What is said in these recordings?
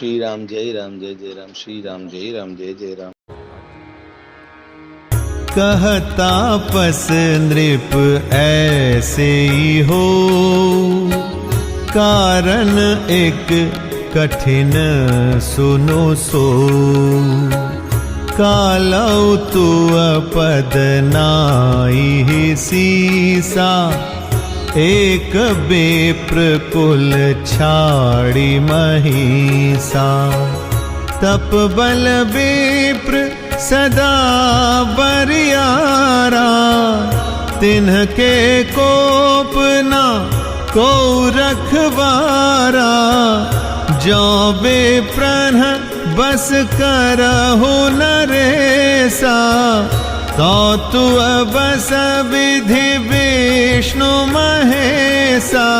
श्री राम जय राम श्री राम जय जय राम। कहता पस नृप ऐसे ही हो, कारण एक कठिन सुनो सो। कालौ तु पद नाई सीसा, एक बेप्र कुल छाड़ी महिषा। तप बल बेप्र सदा बरियारा, तिन्हके कोप न को रखवारा। जो बेप्रन बस करहु नरेसा, तो तु बस विधि विष्णु महेशा।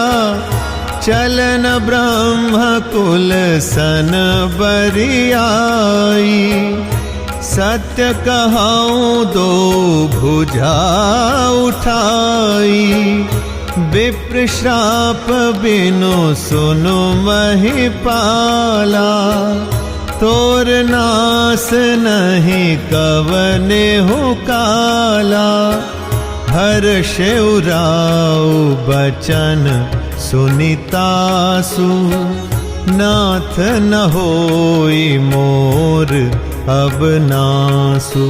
चलन ब्रह्म कुल सन बरियाई, सत्य कहूँ दो भुजा उठाई। विप्र श्राप बिनु सुनु महिपाला, तोर नास नहीं कवने हो काला। हर्ष उराऊ बचन सुनितासु, नाथ न होई मोर अब नासु।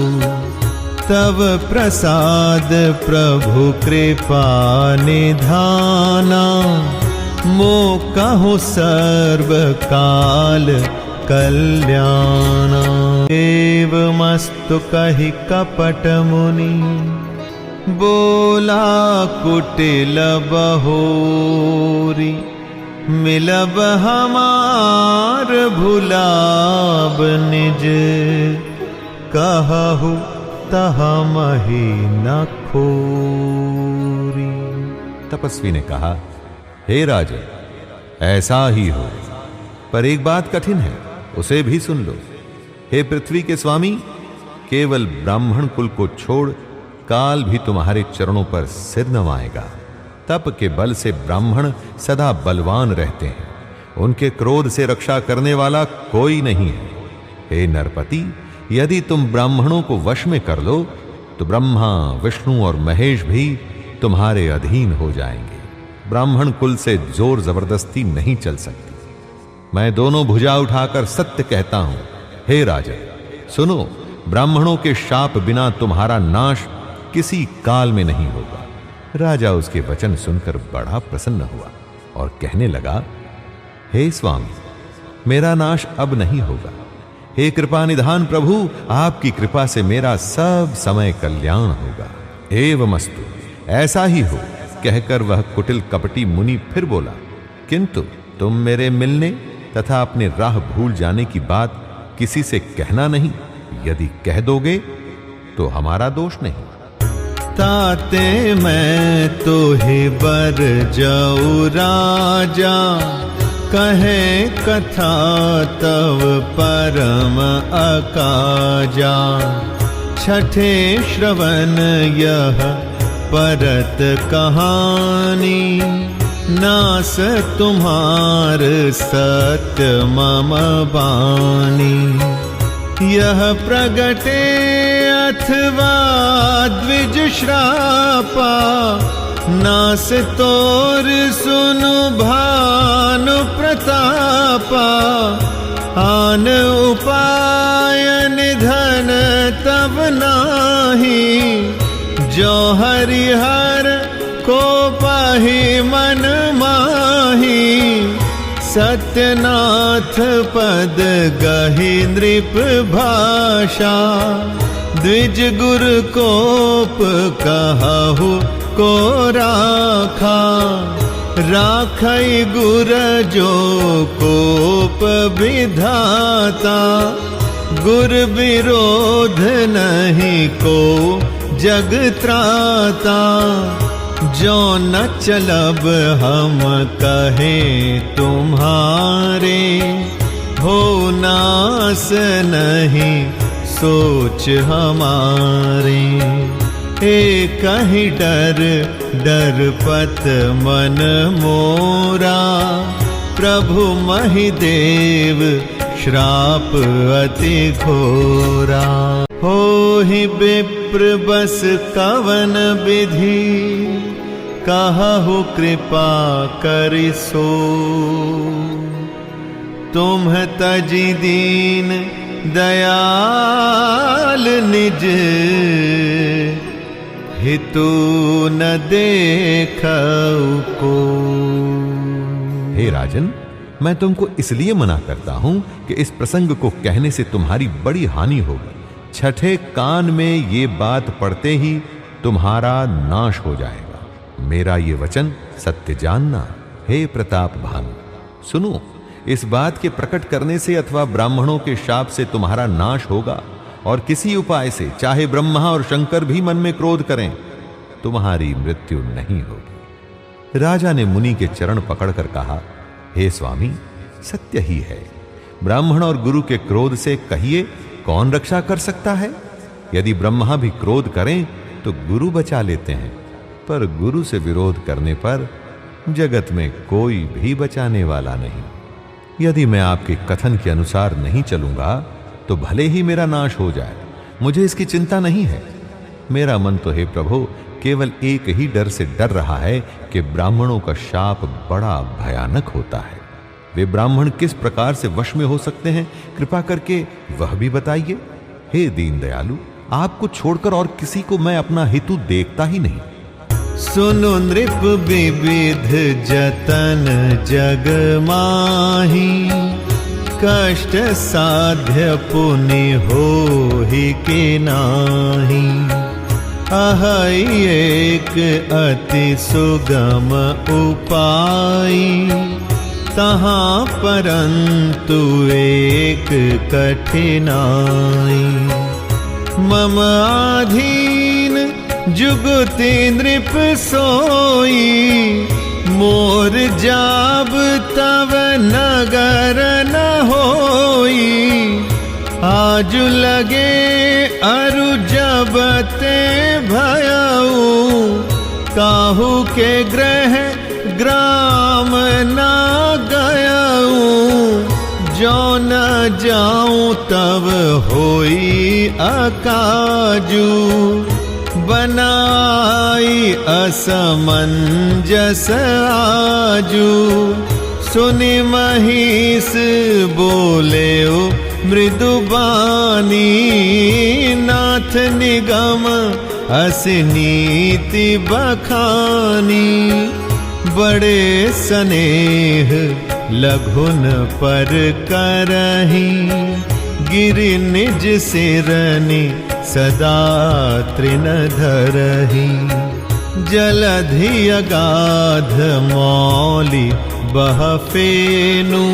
तव प्रसाद प्रभु कृपा निधाना, मो कहूँ सर्व काल कल्याणा। एवमस्तु कहि कपट मुनि, बोला कुटिल बहोरी। मिलब हमार भुलाब निज, कहु तहमहि न खोरी। तपस्वी ने कहा, हे राजन, ऐसा ही हो, पर एक बात कठिन है, उसे भी सुन लो। हे पृथ्वी के स्वामी, केवल ब्राह्मण कुल को छोड़ काल भी तुम्हारे चरणों पर सिर नवाएगा। तप के बल से ब्राह्मण सदा बलवान रहते हैं, उनके क्रोध से रक्षा करने वाला कोई नहीं है। हे नरपति, यदि तुम ब्राह्मणों को वश में कर लो तो ब्रह्मा विष्णु और महेश भी तुम्हारे अधीन हो जाएंगे। ब्राह्मण कुल से जोर जबरदस्ती नहीं चल सकती। मैं दोनों भुजा उठाकर सत्य कहता हूं, हे राजन सुनो, ब्राह्मणों के शाप बिना तुम्हारा नाश किसी काल में नहीं होगा। राजा उसके वचन सुनकर बड़ा प्रसन्न हुआ और कहने लगा, हे स्वामी, मेरा नाश अब नहीं होगा। हे कृपा निधान प्रभु, आपकी कृपा से मेरा सब समय कल्याण होगा। एवमस्तु, ऐसा ही हो, कहकर वह कुटिल कपटी मुनि फिर बोला, किंतु तुम मेरे मिलने तथा अपने राह भूल जाने की बात किसी से कहना नहीं। यदि कह दोगे तो हमारा दोष नहीं। ताते मैं तो ही बर जाऊ राजा, कहे कथा तव परम अकाजा। छठे श्रवण यह परत कहानी, नास तुम्हार सत्य मम बानी। यह प्रगटे अथवा द्विज श्रापा, नास तोर सुनु भानु प्रतापा। आन उपाय निधन तब नाही, जो हरिहर को पाहि मन माही। सत्यनाथ पद गहि नृप भाषा, द्विज गुर कोप कहु को राखा। राखई गुर जो कोप विधाता, गुर विरोध नहीं को जग त्राता। जो न चलब हम कहे तुम्हारे, हो नास नहीं सोच हमारे। एक ही डर डरपत मन मोरा, प्रभु महिदेव श्राप अति घोरा। होहि विप्र बस कवन विधि, कहु कृपा करिसो। तुम तजि दीन दयाल निज, हितु न देखऊ को। हे राजन, मैं तुमको इसलिए मना करता हूं कि इस प्रसंग को कहने से तुम्हारी बड़ी हानि होगी। छठे कान में ये बात पड़ते ही तुम्हारा नाश हो जाएगा। मेरा ये वचन सत्य जानना। हे प्रताप भानु, सुनो, इस बात के प्रकट करने से अथवा ब्राह्मणों के शाप से तुम्हारा नाश होगा, और किसी उपाय से चाहे ब्रह्मा और शंकर भी मन में क्रोध करें, तुम्हारी मृत्यु नहीं होगी। राजा ने मुनि के चरण पकड़कर कहा, हे स्वामी, सत्य ही है। ब्राह्मण और गुरु के क्रोध से कहिए कौन रक्षा कर सकता है? यदि ब्रह्मा भी क्रोध करें तो गुरु बचा लेते हैं, पर गुरु से विरोध करने पर जगत में कोई भी बचाने वाला नहीं। यदि मैं आपके कथन के अनुसार नहीं चलूंगा तो भले ही मेरा नाश हो जाए, मुझे इसकी चिंता नहीं है। मेरा मन तो हे प्रभु केवल एक ही डर से डर रहा है कि ब्राह्मणों का शाप बड़ा भयानक होता है। वे ब्राह्मण किस प्रकार से वश में हो सकते हैं, कृपा करके वह भी बताइए। हे दीन दयालु, आपको छोड़कर और किसी को मैं अपना हितु देखता ही नहीं। सुनो नृप विविध जतन जग माही, कष्ट साध्य पुनि होहि के नाहि। अहि एक अति सुगम उपाय, तहाँ परंतु एक कठिनाई। मम आधीन जुगति नृप सोई, मोर जाब तव नगर न होई। आज लगे अरु जबते भयऊ, काहू के ग्रह ग्राम न गयऊ। जो न जाऊं तब होई अकाजू, बनाई असमंजस आजू। सुनि महिष बोले मृदुबानी, नाथ निगम असनीति बखानी। बड़े स्नेह लघुन पर करही, गिरि निज सिरनि सदा तृण धरही। जलधि अगाध मौलि बह फेनु,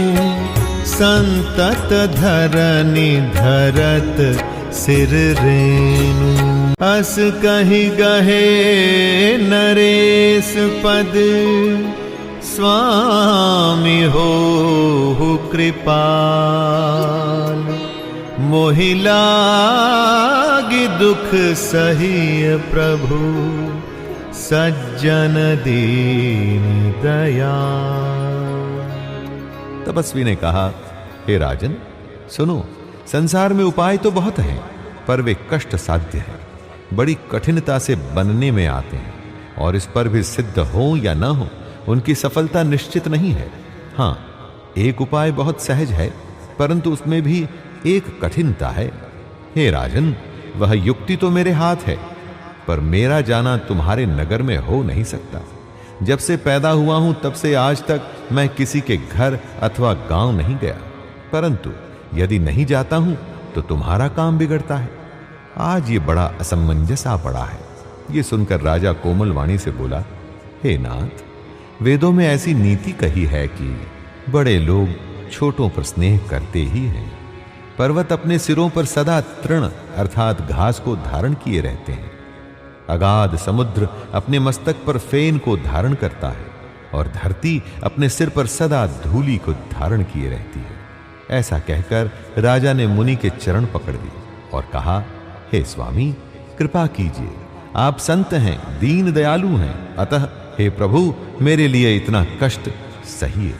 संतत धरनि धरत सिर रेनु। अस कहि गहे नरेश पद, स्वामी हो कृपाल। मोहि लागी दुख सहिय प्रभु, सज्जन दीन दयाल। तपस्वी ने कहा, हे राजन, सुनो, संसार में उपाय तो बहुत हैं, पर वे कष्ट साध्य हैं, बड़ी कठिनता से बनने में आते हैं, और इस पर भी सिद्ध हो या न हो उनकी सफलता निश्चित नहीं है। हां, एक उपाय बहुत सहज है, परंतु उसमें भी एक कठिनता है। हे राजन, वह युक्ति तो मेरे हाथ है, पर मेरा जाना तुम्हारे नगर में हो नहीं सकता। जब से पैदा हुआ हूं तब से आज तक मैं किसी के घर अथवा गांव नहीं गया, परंतु यदि नहीं जाता हूं तो तुम्हारा काम बिगड़ता है। आज ये बड़ा असमंजस आ पड़ा है। ये सुनकर राजा कोमल वाणी से बोला, हे नाथ, वेदों में ऐसी नीति कही है कि बड़े लोग छोटों पर स्नेह करते ही हैं। पर्वत अपने सिरों पर सदा तृण अर्थात घास को धारण किए रहते हैं। अगाध समुद्र अपने मस्तक पर फेन को धारण करता है, और धरती अपने सिर पर सदा धूलि को धारण किए रहती है। ऐसा कहकर राजा ने मुनि के चरण पकड़ लिए और कहा, हे स्वामी, कृपा कीजिए, आप संत हैं, दीन दयालु हैं, अतः हे प्रभु, मेरे लिए इतना कष्ट सहिए।